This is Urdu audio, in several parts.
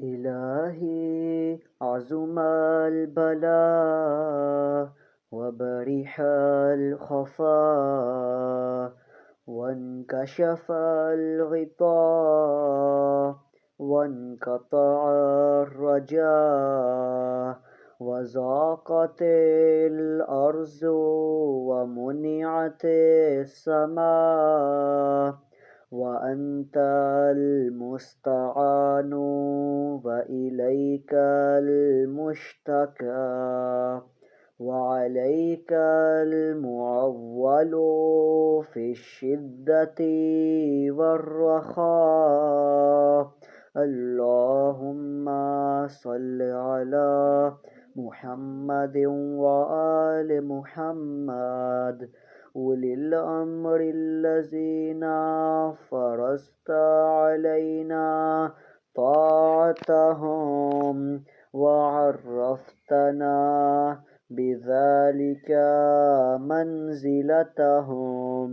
إلهي عظم البلاء وبرح الخفاء وانكشف الغطاء وانقطع الرجاء وضاقت الأرض ومنعت السماء وأنت المستعان وإليك المشتكى وعليك المعول في الشدة والرخاء. اللهم صل على محمد وآل محمد أولي الأمر الذين فرضت علينا طاعتهم وعرفتنا بذلك منزلتهم،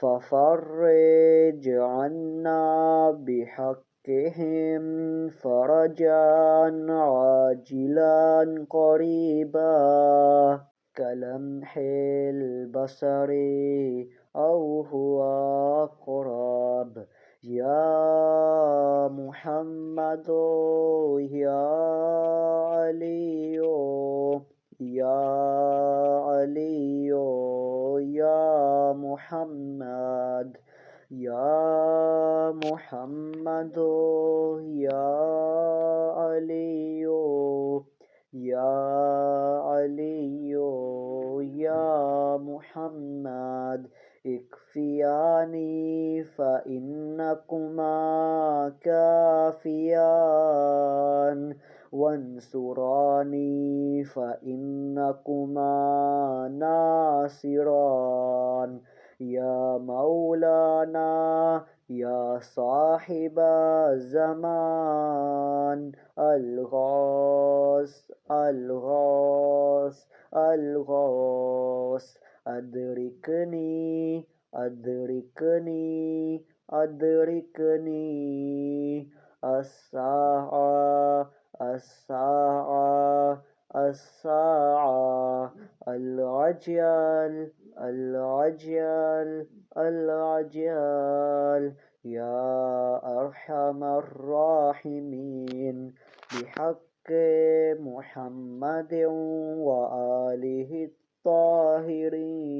ففرج عنا بحقهم فرجا عاجلا قريبا كلمح البصر أو هو أقرب. يا محمد يا علي يا علي يا محمد يا محمد يا علي يا علي يا محمد اكفياني فإنكما كافيان وانصراني فإنكما ناصران. يا مولانا يا صاحب الزمان الغوث الغوث الغوث أدركني أدركني أدركني. الساعة الساعة الساعة العجل العجل العجل. يا أرحم الراحمين بحق محمد وآله الطاهرين.